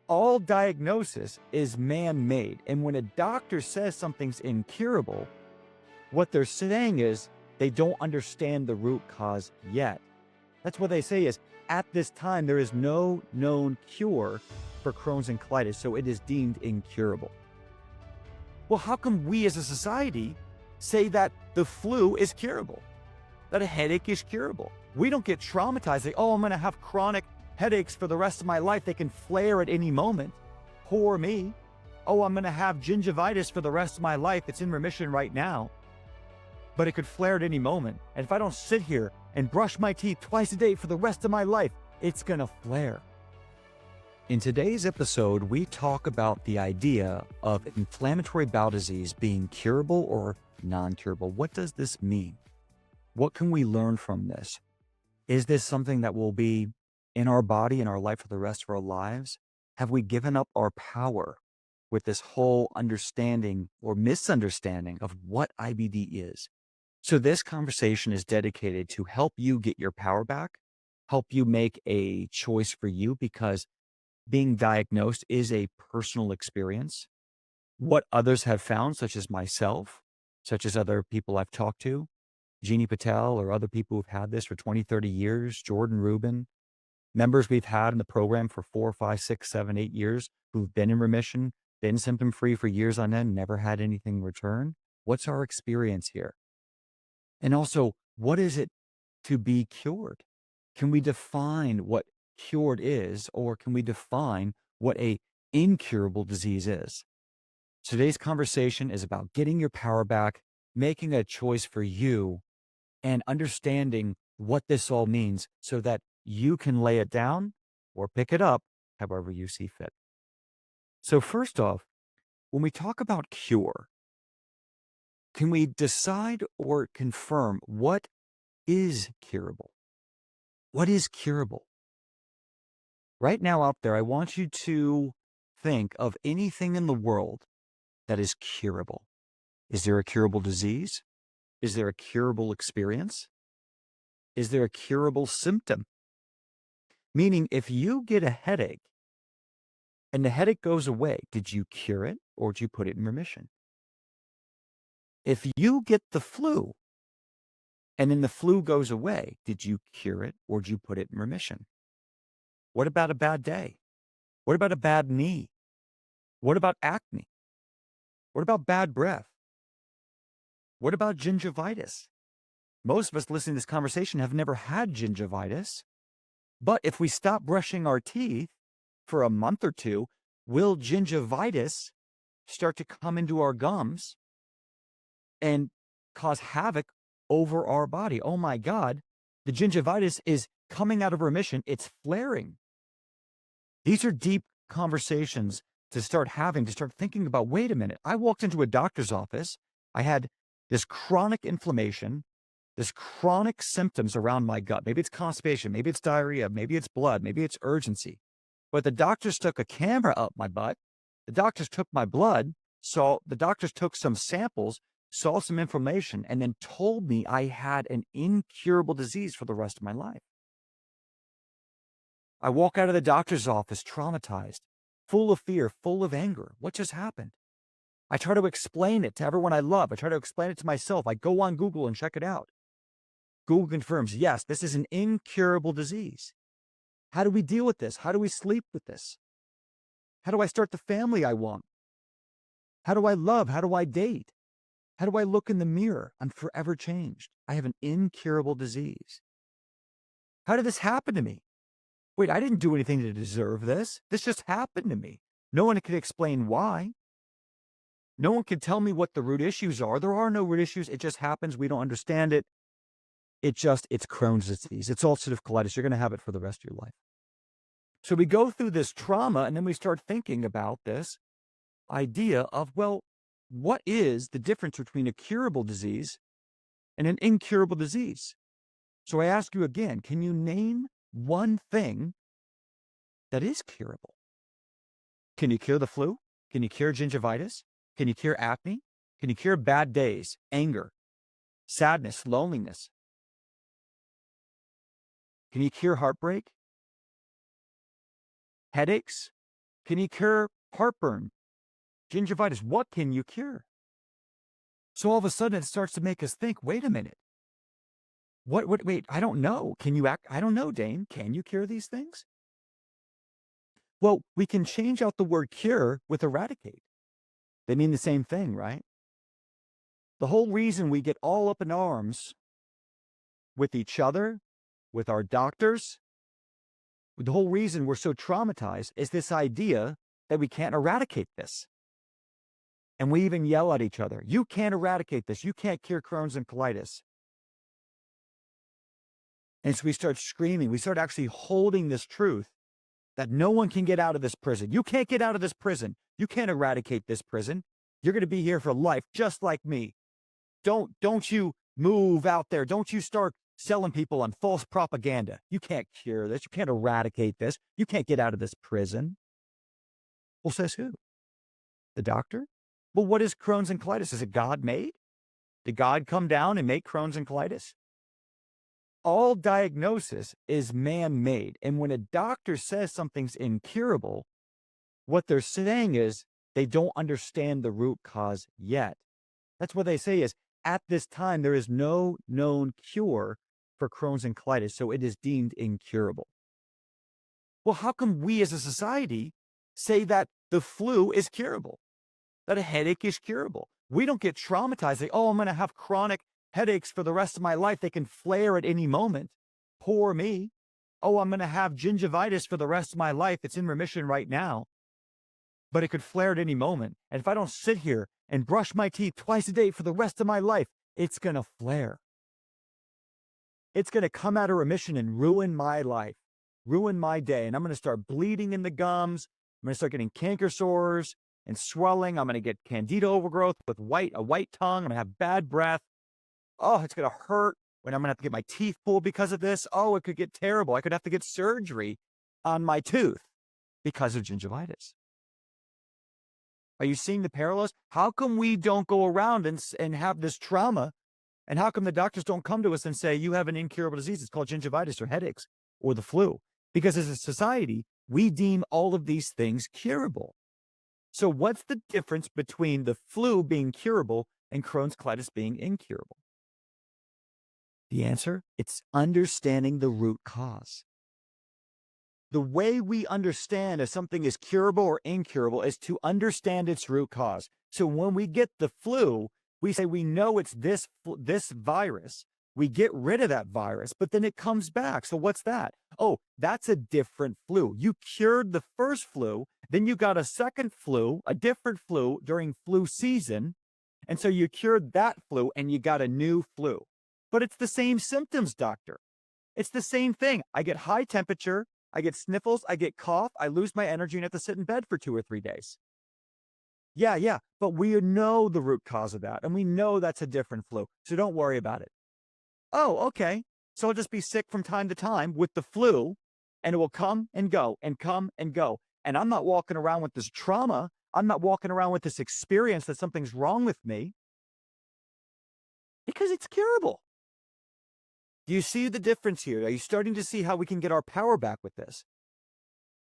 All diagnosis is man-made. And when a doctor says something's incurable, what they're saying is they don't understand the root cause yet. That's what they say is, at this time, there is no known cure for Crohn's and colitis, so it is deemed incurable. Well, how come we as a society say that the flu is curable, that a headache is curable? We don't get traumatized, like, oh, I'm going to have chronic headaches for the rest of my life. They can flare at any moment. Poor me. Oh, I'm going to have gingivitis for the rest of my life. It's in remission right now, but it could flare at any moment. And if I don't sit here and brush my teeth twice a day for the rest of my life, it's going to flare. In today's episode, we talk about the idea of inflammatory bowel disease being curable or non-curable. What does this mean? What can we learn from this? Is this something that will be in our body, in our life for the rest of our lives? Have we given up our power with this whole understanding or misunderstanding of what IBD is? So this conversation is dedicated to help you get your power back, help you make a choice for you, because being diagnosed is a personal experience. What others have found, such as myself, such as other people I've talked to, Jeannie Patel or other people who've had this for 20, 30 years, Jordan Rubin, members we've had in the program for 4, 5, 6, 7, 8 years who've been in remission, been symptom-free for years on end, never had anything return. What's our experience here? And also, what is it to be cured? Can we define what cured is, or can we define what a incurable disease is? Today's conversation is about getting your power back, making a choice for you, and understanding what this all means so that you can lay it down or pick it up however you see fit. So first off, when we talk about cure, can we decide or confirm what is curable? What is curable? Right now out there, I want you to think of anything in the world that is curable. Is there a curable disease? Is there a curable experience? Is there a curable symptom? Meaning, if you get a headache and the headache goes away, did you cure it or did you put it in remission? If you get the flu and then the flu goes away, did you cure it or did you put it in remission? What about a bad day? What about a bad knee? What about acne? What about bad breath? What about gingivitis? Most of us listening to this conversation have never had gingivitis, but if we stop brushing our teeth for a month or two, will gingivitis start to come into our gums and cause havoc over our body? Oh my God, the gingivitis is coming out of remission. It's flaring. These are deep conversations to start having, to start thinking about, wait a minute, I walked into a doctor's office. I had this chronic inflammation, this chronic symptoms around my gut. Maybe it's constipation, maybe it's diarrhea, maybe it's blood, maybe it's urgency. But the doctors took a camera up my butt. The doctors took my blood. So the doctors took some samples, saw some inflammation, and then told me I had an incurable disease for the rest of my life. I walk out of the doctor's office traumatized, full of fear, full of anger. What just happened? I try to explain it to everyone I love. I try to explain it to myself. I go on Google and check it out. Google confirms, yes, this is an incurable disease. How do we deal with this? How do we sleep with this? How do I start the family I want? How do I love? How do I date? How do I look in the mirror? I'm forever changed. I have an incurable disease. How did this happen to me? Wait, I didn't do anything to deserve this. This just happened to me. No one can explain why. No one can tell me what the root issues are. There are no root issues. It just happens. We don't understand it. It's Crohn's disease. It's ulcerative colitis. You're going to have it for the rest of your life. So we go through this trauma and then we start thinking about this idea of, well, what is the difference between a curable disease and an incurable disease? So I ask you again, can you name one thing that is curable? Can you cure the flu? Can you cure gingivitis? Can you cure acne? Can you cure bad days, anger, sadness, loneliness? Can you cure heartbreak? Headaches? Can you cure heartburn, gingivitis? What can you cure? So all of a sudden it starts to make us think, wait a minute. Wait, I don't know. I don't know, Dane. Can you cure these things? Well, we can change out the word cure with eradicate. They mean the same thing, right? The whole reason we get all up in arms with each other, with our doctors, the whole reason we're so traumatized is this idea that we can't eradicate this. And we even yell at each other. You can't eradicate this. You can't cure Crohn's and colitis. And so we start screaming. We start actually holding this truth that no one can get out of this prison. You can't get out of this prison. You can't eradicate this prison. You're going to be here for life, just like me. Don't you move out there. Don't you start selling people on false propaganda. You can't cure this. You can't eradicate this. You can't get out of this prison. Well, says who? The doctor? Well, what is Crohn's and colitis? Is it God made? Did God come down and make Crohn's and colitis? All diagnosis is man-made. And when a doctor says something's incurable, what they're saying is they don't understand the root cause yet. That's what they say is, at this time, there is no known cure for Crohn's and colitis, so it is deemed incurable. Well, how come we as a society say that the flu is curable, that a headache is curable? We don't get traumatized, like, oh, I'm going to have chronic headaches for the rest of my life. They can flare at any moment. Poor me. Oh, I'm going to have gingivitis for the rest of my life. It's in remission right now, but it could flare at any moment. And if I don't sit here and brush my teeth twice a day for the rest of my life, it's going to flare. It's going to come out of remission and ruin my life, ruin my day. And I'm going to start bleeding in the gums. I'm going to start getting canker sores and swelling. I'm going to get candida overgrowth with a white tongue. I'm going to have bad breath. Oh, it's going to hurt when I'm going to have to get my teeth pulled because of this. Oh, it could get terrible. I could have to get surgery on my tooth because of gingivitis. Are you seeing the parallels? How come we don't go around and have this trauma? And how come the doctors don't come to us and say, you have an incurable disease? It's called gingivitis or headaches or the flu. Because as a society, we deem all of these things curable. So what's the difference between the flu being curable and Crohn's colitis being incurable? The answer, it's understanding the root cause. The way we understand if something is curable or incurable is to understand its root cause. So when we get the flu, we say we know it's this virus. We get rid of that virus, but then it comes back. So what's that? Oh, that's a different flu. You cured the first flu, then you got a second flu, a different flu during flu season. And so you cured that flu and you got a new flu. But it's the same symptoms, doctor. It's the same thing. I get high temperature, I get sniffles, I get cough, I lose my energy and have to sit in bed for 2 or 3 days. Yeah, but we know the root cause of that, and we know that's a different flu, so don't worry about it. Oh, okay, so I'll just be sick from time to time with the flu, and it will come and go, and come and go. And I'm not walking around with this trauma. I'm not walking around with this experience that something's wrong with me, because it's curable. Do you see the difference here? Are you starting to see how we can get our power back with this?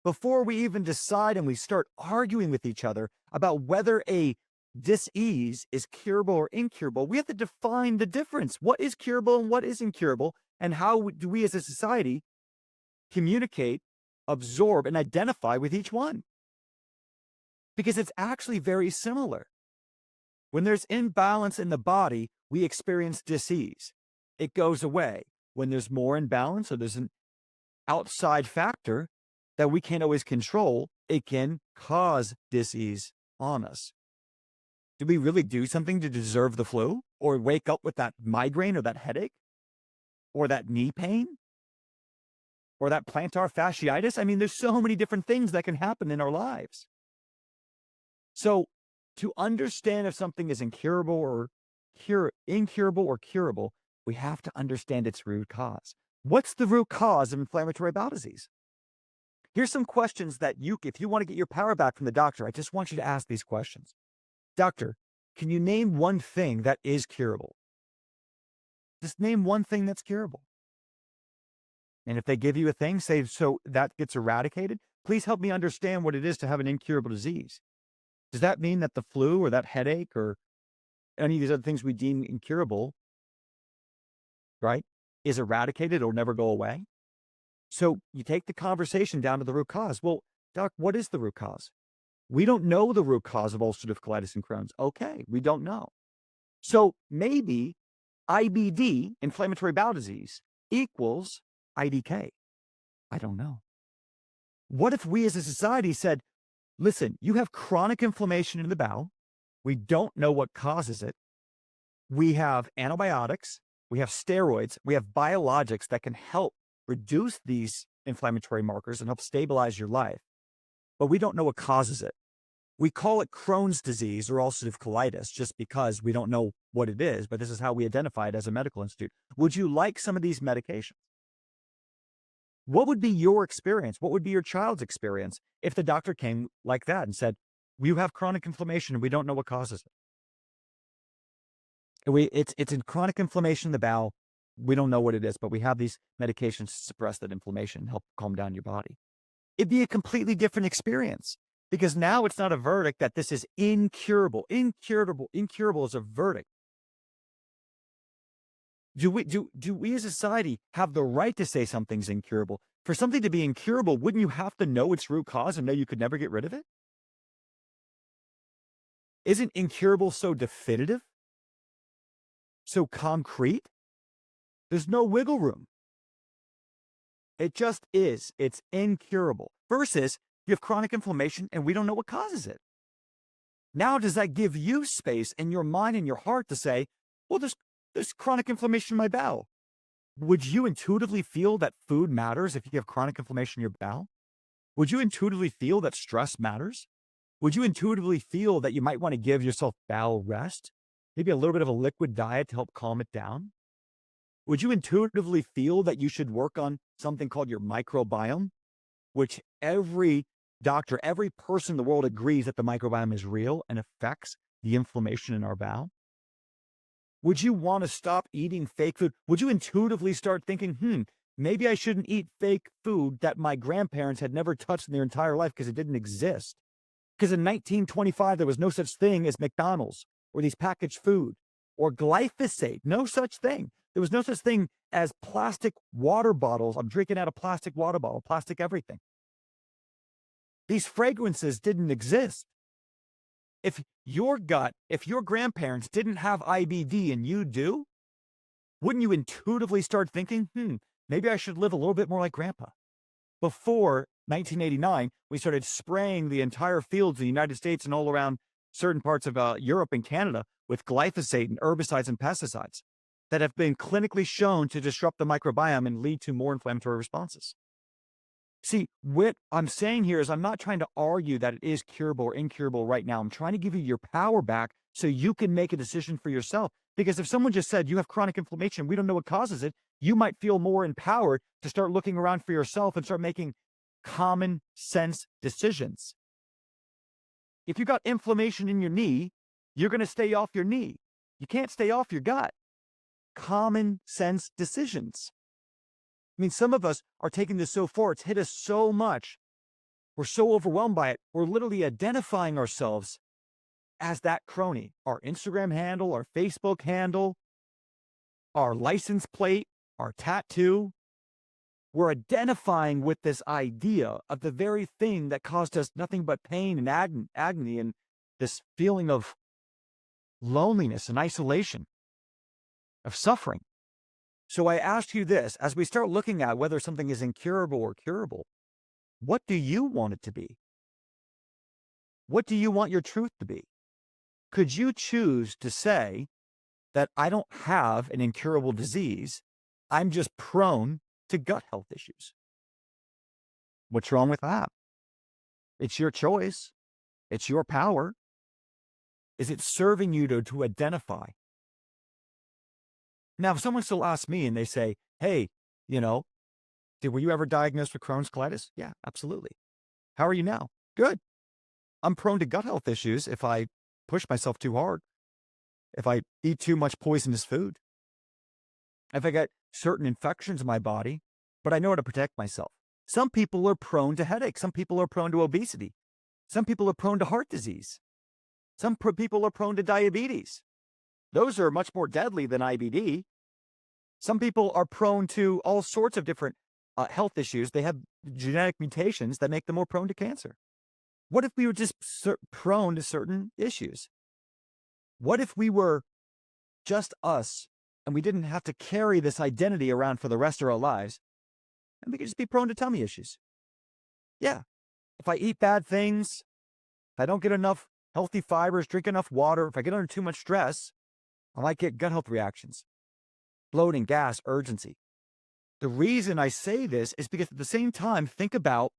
Before we even decide and we start arguing with each other about whether a disease is curable or incurable, we have to define the difference. What is curable and what is incurable? And how do we as a society communicate, absorb, and identify with each one? Because it's actually very similar. When there's imbalance in the body, we experience disease. It goes away. When there's more imbalance or there's an outside factor that we can't always control, it can cause disease on us. Do we really do something to deserve the flu or wake up with that migraine or that headache or that knee pain or that plantar fasciitis? I mean, there's so many different things that can happen in our lives. So to understand if something is incurable or curable, we have to understand its root cause. What's the root cause of inflammatory bowel disease? Here's some questions that if you want to get your power back from the doctor, I just want you to ask these questions. Doctor, can you name one thing that is curable? Just name one thing that's curable. And if they give you a thing, say, so that gets eradicated. Please help me understand what it is to have an incurable disease. Does that mean that the flu or that headache or any of these other things we deem incurable, right, is eradicated or never go away? So you take the conversation down to the root cause. Well, doc, what is the root cause? We don't know the root cause of ulcerative colitis and Crohn's. Okay, we don't know. So maybe IBD, inflammatory bowel disease, equals IDK. I don't know. What if we as a society said, listen, you have chronic inflammation in the bowel. We don't know what causes it. We have antibiotics, we have steroids, we have biologics that can help reduce these inflammatory markers and help stabilize your life. But we don't know what causes it. We call it Crohn's disease or ulcerative colitis just because we don't know what it is, but this is how we identify it as a medical institute. Would you like some of these medications? What would be your experience? What would be your child's experience if the doctor came like that and said, you have chronic inflammation and we don't know what causes it? It's in chronic inflammation in the bowel. We don't know what it is, but we have these medications to suppress that inflammation and help calm down your body. It'd be a completely different experience because now it's not a verdict that this is incurable. Incurable is a verdict. Do we as a society have the right to say something's incurable? For something to be incurable, wouldn't you have to know its root cause and know you could never get rid of it? Isn't incurable so definitive? So concrete? There's no wiggle room. It just is. It's incurable. Versus you have chronic inflammation and we don't know what causes it. Now, does that give you space in your mind and your heart to say, well, there's chronic inflammation in my bowel? Would you intuitively feel that food matters if you have chronic inflammation in your bowel? Would you intuitively feel that stress matters? Would you intuitively feel that you might want to give yourself bowel rest? Maybe a little bit of a liquid diet to help calm it down? Would you intuitively feel that you should work on something called your microbiome, which every doctor, every person in the world agrees that the microbiome is real and affects the inflammation in our bowel? Would you want to stop eating fake food? Would you intuitively start thinking, maybe I shouldn't eat fake food that my grandparents had never touched in their entire life because it didn't exist? Because in 1925, there was no such thing as McDonald's or these packaged food or glyphosate, no such thing. There was no such thing as plastic water bottles. I'm drinking out of plastic water bottle, plastic everything. These fragrances didn't exist. If your grandparents didn't have IBD and you do, wouldn't you intuitively start thinking, maybe I should live a little bit more like grandpa? Before 1989, we started spraying the entire fields of the United States and all around certain parts of Europe and Canada with glyphosate and herbicides and pesticides that have been clinically shown to disrupt the microbiome and lead to more inflammatory responses. See, what I'm saying here is I'm not trying to argue that it is curable or incurable right now. I'm trying to give you your power back so you can make a decision for yourself. Because if someone just said you have chronic inflammation, we don't know what causes it, you might feel more empowered to start looking around for yourself and start making common sense decisions. If you got inflammation in your knee, you're going to stay off your knee. You can't stay off your gut. Common sense decisions. I mean, some of us are taking this so far, it's hit us so much. We're so overwhelmed by it. We're literally identifying ourselves as that crony. Our Instagram handle, our Facebook handle, our license plate, our tattoo. We're identifying with this idea of the very thing that caused us nothing but pain and agony and this feeling of loneliness and isolation, of suffering. So I ask you this, as we start looking at whether something is incurable or curable, what do you want it to be? What do you want your truth to be? Could you choose to say that I don't have an incurable disease, I'm just prone to gut health issues? What's wrong with that? It's your choice. It's your power. Is it serving you to identify? Now, if someone still asks me and they say, hey, were you ever diagnosed with Crohn's colitis? Yeah, absolutely. How are you now? Good. I'm prone to gut health issues if I push myself too hard, if I eat too much poisonous food, if I get certain infections in my body, but I know how to protect myself. Some people are prone to headaches. Some people are prone to obesity. Some people are prone to heart disease. Some people are prone to diabetes. Those are much more deadly than IBD. Some people are prone to all sorts of different health issues. They have genetic mutations that make them more prone to cancer. What if we were just prone to certain issues? What if we were just us and we didn't have to carry this identity around for the rest of our lives and we could just be prone to tummy issues? Yeah. If I eat bad things, if I don't get enough healthy fibers, drink enough water, if I get under too much stress, I might get gut health reactions, bloating, gas, urgency. The reason I say this is because at the same time, think about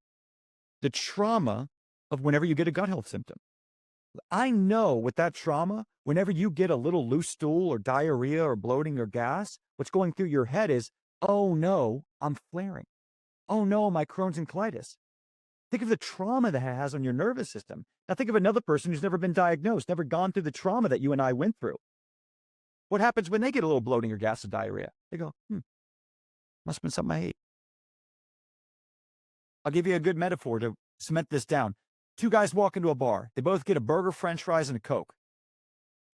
the trauma of whenever you get a gut health symptom. I know with that trauma, whenever you get a little loose stool or diarrhea or bloating or gas, what's going through your head is, oh no, I'm flaring. Oh no, my Crohn's and colitis. Think of the trauma that has on your nervous system. Now think of another person who's never been diagnosed, never gone through the trauma that you and I went through. What happens when they get a little bloating or gas or diarrhea? They go, must have been something I ate. I'll give you a good metaphor to cement this down. Two guys walk into a bar. They both get a burger, french fries, and a Coke.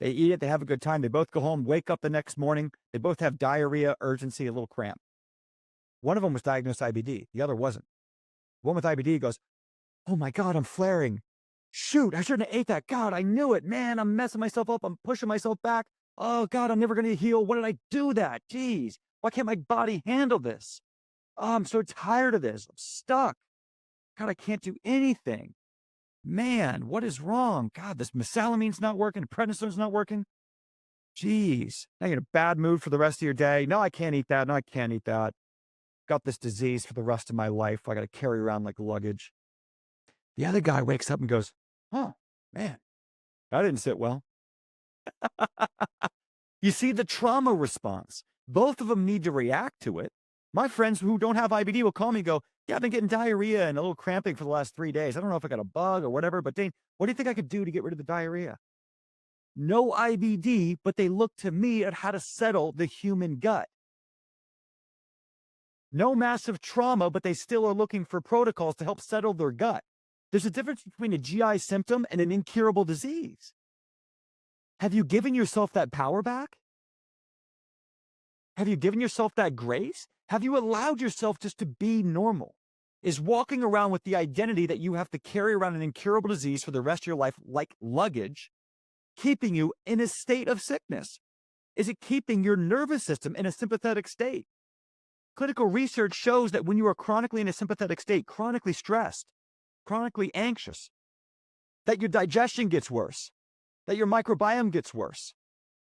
They eat it. They have a good time. They both go home, wake up the next morning. They both have diarrhea, urgency, a little cramp. One of them was diagnosed IBD. The other wasn't. One with IBD goes, oh my God, I'm flaring. Shoot, I shouldn't have ate that. God, I knew it. Man, I'm messing myself up. I'm pushing myself back. Oh God, I'm never going to heal. Why did I do that? Jeez, why can't my body handle this? Oh, I'm so tired of this. I'm stuck. God, I can't do anything. Man, what is wrong? God, this mesalamine's not working. Prednisone's not working. Jeez, now you're in a bad mood for the rest of your day. No, I can't eat that. No, I can't eat that. Got this disease for the rest of my life. I got to carry around like luggage. The other guy wakes up and goes, oh, man, that didn't sit well. You see the trauma response. Both of them need to react to it. My friends who don't have IBD will call me and go, yeah, I've been getting diarrhea and a little cramping for the last 3 days. I don't know if I got a bug or whatever, but Dane, what do you think I could do to get rid of the diarrhea? No IBD, but they look to me at how to settle the human gut. No massive trauma, but they still are looking for protocols to help settle their gut. There's a difference between a GI symptom and an incurable disease. Have you given yourself that power back? Have you given yourself that grace? Have you allowed yourself just to be normal? Is walking around with the identity that you have to carry around an incurable disease for the rest of your life like luggage, keeping you in a state of sickness? Is it keeping your nervous system in a sympathetic state? Clinical research shows that when you are chronically in a sympathetic state, chronically stressed, chronically anxious, that your digestion gets worse, that your microbiome gets worse,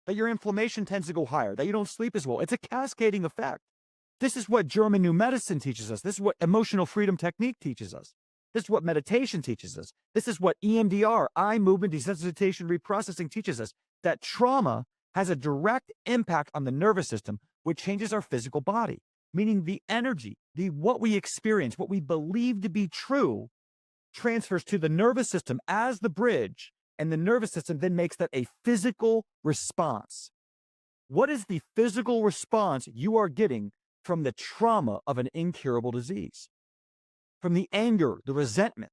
that your inflammation tends to go higher, that you don't sleep as well. It's a cascading effect. This is what German New Medicine teaches us. This is what emotional freedom technique teaches us. This is what meditation teaches us. This is what EMDR, eye movement desensitization reprocessing teaches us, that trauma has a direct impact on the nervous system, which changes our physical body, meaning the energy, what we experience, what we believe to be true, transfers to the nervous system as the bridge, and the nervous system then makes that a physical response. What is the physical response you are getting from the trauma of an incurable disease? From the anger, the resentment.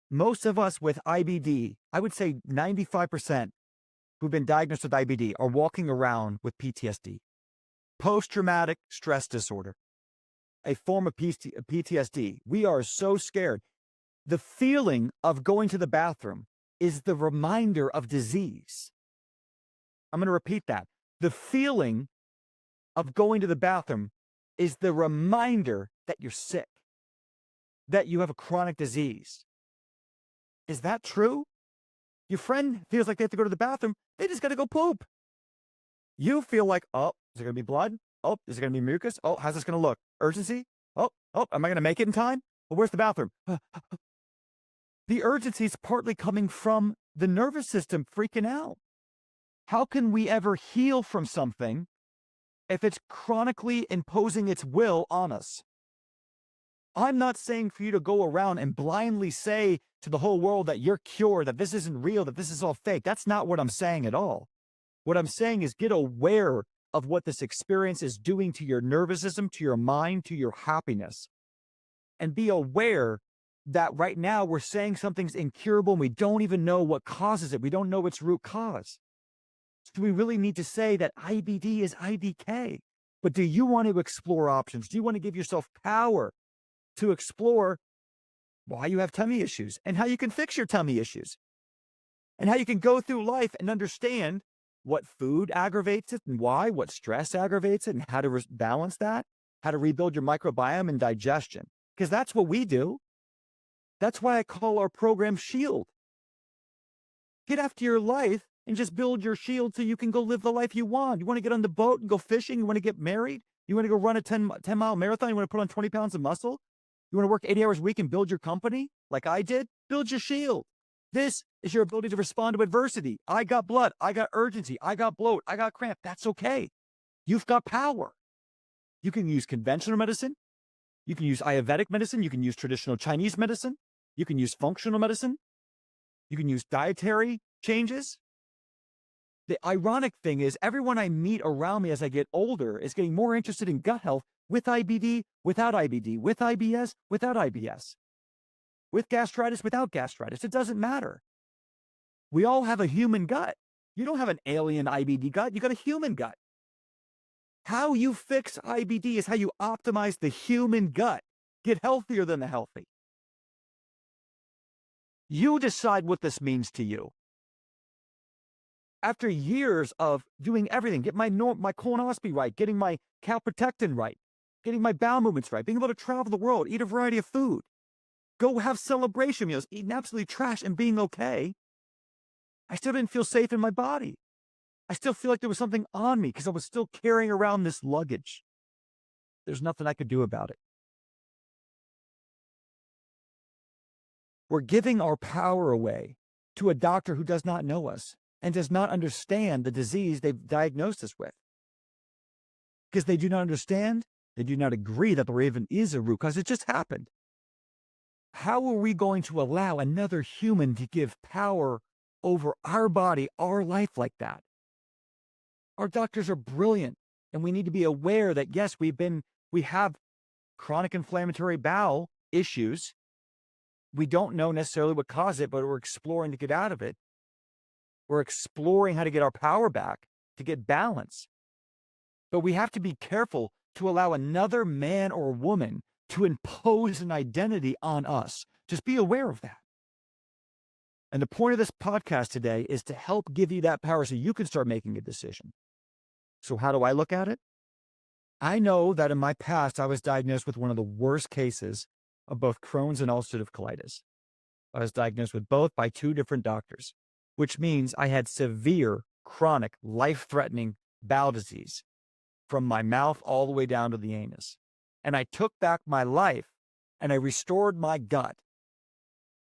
Most of us with IBD, I would say 95% who've been diagnosed with IBD are walking around with PTSD, post-traumatic stress disorder, a form of PTSD. We are so scared. The feeling of going to the bathroom is the reminder of disease. I'm going to repeat that. The feeling of going to the bathroom is the reminder that you're sick, that you have a chronic disease. Is that true? Your friend feels like they have to go to the bathroom. They just got to go poop. You feel like, oh, is there going to be blood? Oh, is it going to be mucus? Oh, how's this going to look? Urgency? Oh, am I going to make it in time? Well, where's the bathroom? The urgency is partly coming from the nervous system freaking out. How can we ever heal from something if it's chronically imposing its will on us? I'm not saying for you to go around and blindly say to the whole world that you're cured, that this isn't real, that this is all fake. That's not what I'm saying at all. What I'm saying is get aware of what this experience is doing to your nervous system, to your mind, to your happiness. and be aware that right now we're saying something's incurable and we don't even know what causes it. We don't know its root cause. So we really need to say that IBD is IDK. But do you want to explore options? Do you want to give yourself power to explore why you have tummy issues and how you can fix your tummy issues and how you can go through life and understand what food aggravates it and why, what stress aggravates it and how to balance that, how to rebuild your microbiome and digestion? Because that's what we do. That's why I call our program Shield. Get after your life and just build your shield so you can go live the life you want. You want to get on the boat and go fishing? You want to get married? You want to go run a 10-mile marathon? You want to put on 20 pounds of muscle? You want to work 80 hours a week and build your company like I did? Build your shield. This is your ability to respond to adversity. I got blood. I got urgency. I got bloat. I got cramp. That's okay. You've got power. You can use conventional medicine. You can use Ayurvedic medicine. You can use traditional Chinese medicine. You can use functional medicine. You can use dietary changes. The ironic thing is everyone I meet around me as I get older is getting more interested in gut health with IBD, without IBD, with IBS, without IBS, with gastritis, without gastritis. It doesn't matter. We all have a human gut. You don't have an alien IBD gut. You got a human gut. How you fix IBD is how you optimize the human gut. Get healthier than the healthy. You decide what this means to you. After years of doing everything, get my colonoscopy right, getting my calprotectin right, getting my bowel movements right, being able to travel the world, eat a variety of food, go have celebration meals, eating absolutely trash and being okay, I still didn't feel safe in my body. I still feel like there was something on me because I was still carrying around this luggage. There's nothing I could do about it. We're giving our power away to a doctor who does not know us and does not understand the disease they've diagnosed us with. Because they do not understand, they do not agree that there even is a root cause. It just happened. How are we going to allow another human to give power over our body, our life like that? Our doctors are brilliant, and we need to be aware that, yes, we have chronic inflammatory bowel issues. We don't know necessarily what caused it, but we're exploring to get out of it. We're exploring how to get our power back, to get balance. But we have to be careful to allow another man or woman to impose an identity on us. Just be aware of that. And the point of this podcast today is to help give you that power so you can start making a decision. So how do I look at it? I know that in my past, I was diagnosed with one of the worst cases of both Crohn's and ulcerative colitis. I was diagnosed with both by 2 different doctors, which means I had severe, chronic, life-threatening bowel disease from my mouth all the way down to the anus. And I took back my life and I restored my gut.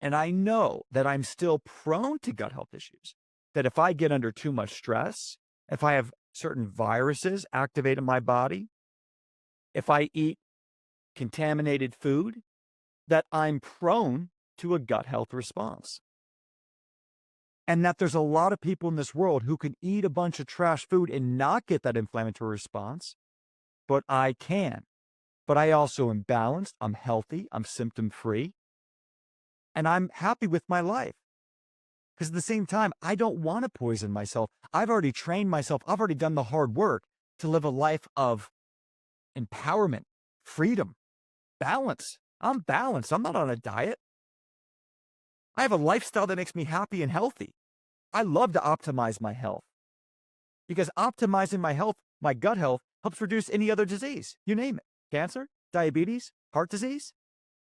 And I know that I'm still prone to gut health issues, that if I get under too much stress, if I have certain viruses activate in my body, if I eat contaminated food, that I'm prone to a gut health response. And that there's a lot of people in this world who can eat a bunch of trash food and not get that inflammatory response, but I can. But I also am balanced, I'm healthy, I'm symptom-free, and I'm happy with my life. Because at the same time, I don't want to poison myself. I've already trained myself. I've already done the hard work to live a life of empowerment, freedom, balance. I'm balanced. I'm not on a diet. I have a lifestyle that makes me happy and healthy. I love to optimize my health because optimizing my health, my gut health, helps reduce any other disease. You name it. Cancer, diabetes, heart disease,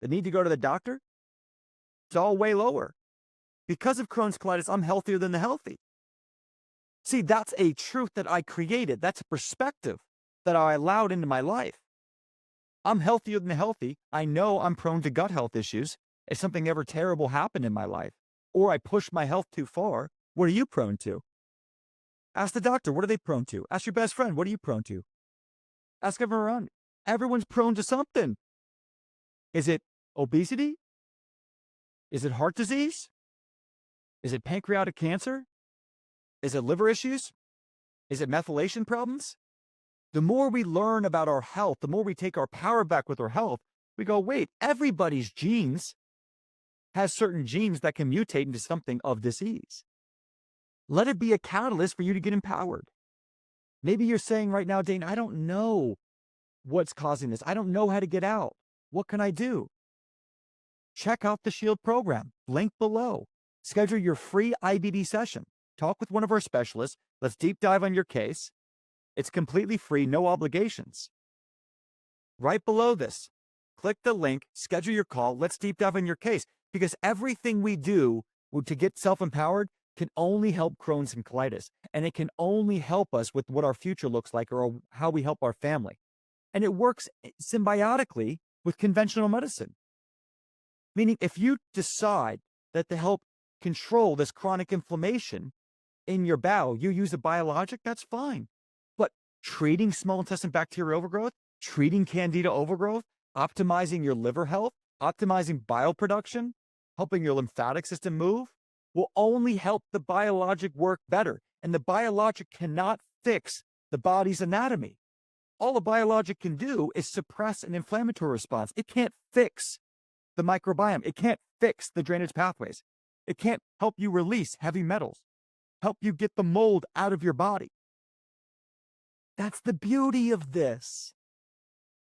the need to go to the doctor. It's all way lower. Because of Crohn's colitis, I'm healthier than the healthy. See, that's a truth that I created. That's a perspective that I allowed into my life. I'm healthier than the healthy. I know I'm prone to gut health issues. If something ever terrible happened in my life, or I push my health too far, what are you prone to? Ask the doctor, what are they prone to? Ask your best friend, what are you prone to? Ask everyone around. Everyone's prone to something. Is it obesity? Is it heart disease? Is it pancreatic cancer? Is it liver issues? Is it methylation problems? The more we learn about our health, the more we take our power back with our health, We go, wait, everybody's genes has certain genes that can mutate into something of disease. Let it be a catalyst for you to get empowered. Maybe you're saying right now, Dane, I don't know what's causing this. I don't know how to get out. What can I do? Check out the Shield program, link below. Schedule your free IBD session. Talk with one of our specialists. Let's deep dive on your case. It's completely free, no obligations. Right below this, click the link, schedule your call. Let's deep dive on your case, because everything we do to get self-empowered can only help Crohn's and colitis, and it can only help us with what our future looks like or how we help our family. And it works symbiotically with conventional medicine. Meaning, if you decide that to help control this chronic inflammation in your bowel, you use a biologic, that's fine. But treating small intestine bacterial overgrowth, treating candida overgrowth, optimizing your liver health, optimizing bile production, helping your lymphatic system move, will only help the biologic work better. And the biologic cannot fix the body's anatomy. All a biologic can do is suppress an inflammatory response. It can't fix the microbiome. It can't fix the drainage pathways. It can't help you release heavy metals, help you get the mold out of your body. That's the beauty of this.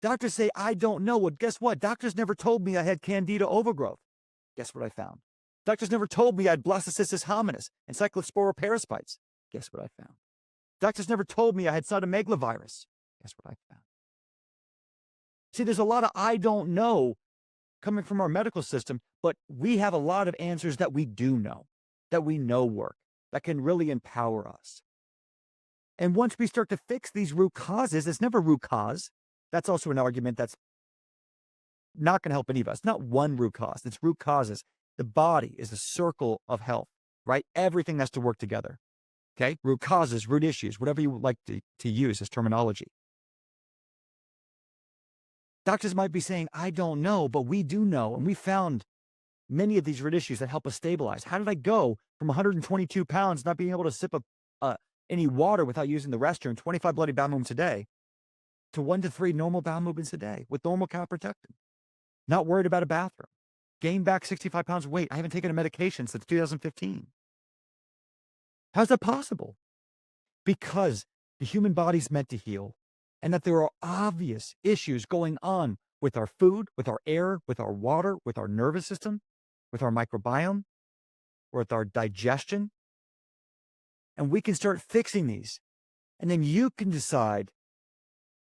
Doctors say, I don't know. Well, guess what? Doctors never told me I had candida overgrowth. Guess what I found? Doctors never told me I had blastocystis hominis and cyclospora parasites. Guess what I found? Doctors never told me I had cytomegalovirus. Guess what I found? See, there's a lot of I don't know coming from our medical system, but we have a lot of answers that we do know, that we know work, that can really empower us. And once we start to fix these root causes, it's never root cause. That's also an argument that's not going to help any of us. Not one root cause, it's root causes. The body is a circle of health, right? Everything has to work together. Okay? Root causes, root issues, whatever you would like to use as terminology. Doctors might be saying, I don't know, but we do know. And we found many of these root issues that help us stabilize. How did I go from 122 pounds, not being able to sip any water without using the restroom, 25 bloody bowel movements a day, to 1 to 3 normal bowel movements a day with normal calprotectin? Not worried about a bathroom. Gained back 65 pounds of weight. I haven't taken a medication since 2015. How's that possible? Because the human body's meant to heal, and that there are obvious issues going on with our food, with our air, with our water, with our nervous system, with our microbiome, with our digestion. And we can start fixing these. And then you can decide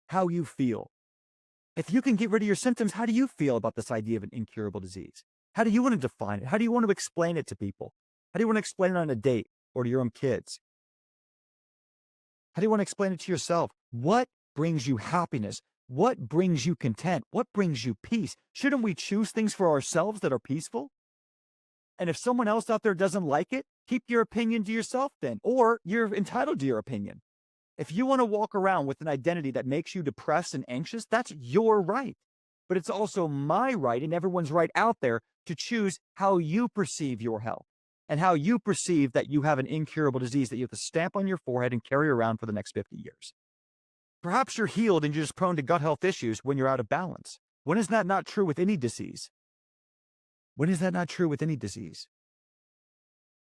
how you feel. If you can get rid of your symptoms, how do you feel about this idea of an incurable disease? How do you want to define it? How do you want to explain it to people? How do you want to explain it on a date or to your own kids? How do you want to explain it to yourself? What brings you happiness? What brings you content? What brings you peace? Shouldn't we choose things for ourselves that are peaceful? And if someone else out there doesn't like it, keep your opinion to yourself then, or you're entitled to your opinion. If you want to walk around with an identity that makes you depressed and anxious, that's your right. But it's also my right and everyone's right out there to choose how you perceive your health and how you perceive that you have an incurable disease that you have to stamp on your forehead and carry around for the next 50 years. Perhaps you're healed and you're just prone to gut health issues when you're out of balance. When is that not true with any disease? When is that not true with any disease?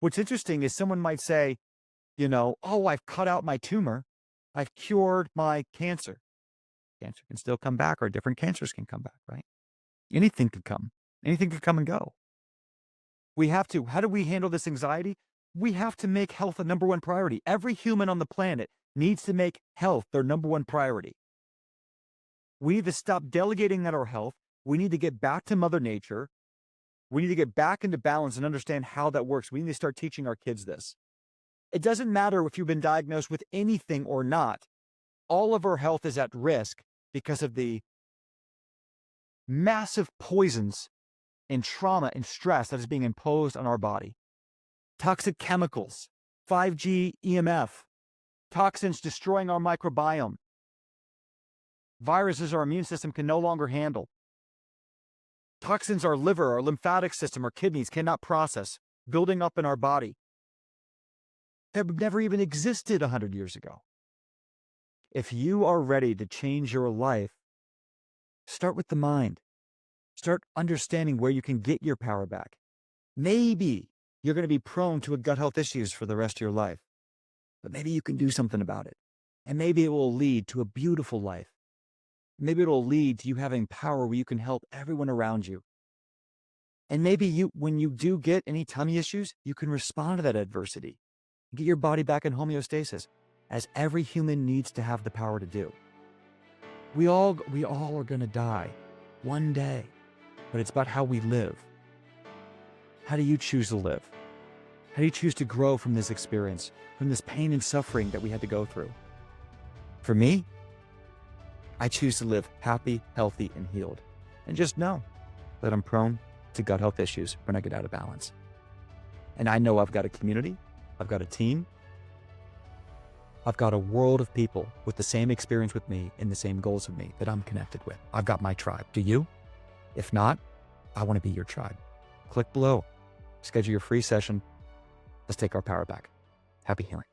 What's interesting is someone might say, oh, I've cut out my tumor. I've cured my cancer. Cancer can still come back, or different cancers can come back, right? Anything could come. Anything could come and go. How do we handle this anxiety? We have to make health a number one priority. Every human on the planet needs to make health their number one priority. We need to stop delegating at our health. We need to get back to Mother Nature. We need to get back into balance and understand how that works. We need to start teaching our kids this. It doesn't matter if you've been diagnosed with anything or not. All of our health is at risk because of the massive poisons and trauma and stress that is being imposed on our body. Toxic chemicals, 5G EMF, toxins destroying our microbiome, viruses our immune system can no longer handle, toxins our liver, our lymphatic system, our kidneys cannot process, building up in our body that never even existed 100 years ago. If you are ready to change your life, start with the mind. Start understanding where you can get your power back. Maybe you're going to be prone to gut health issues for the rest of your life, but maybe you can do something about it. And maybe it will lead to a beautiful life. Maybe it'll lead to you having power where you can help everyone around you. And maybe when you do get any tummy issues, you can respond to that adversity and get your body back in homeostasis, as every human needs to have the power to do. We all are going to die one day, but it's about how we live. How do you choose to live? How do you choose to grow from this experience, from this pain and suffering that we had to go through? For me, I choose to live happy, healthy, and healed. And just know that I'm prone to gut health issues when I get out of balance. And I know I've got a community, I've got a team, I've got a world of people with the same experience with me and the same goals of me that I'm connected with. I've got my tribe. Do you? If not, I want to be your tribe. Click below. Schedule your free session. Let's take our power back. Happy healing.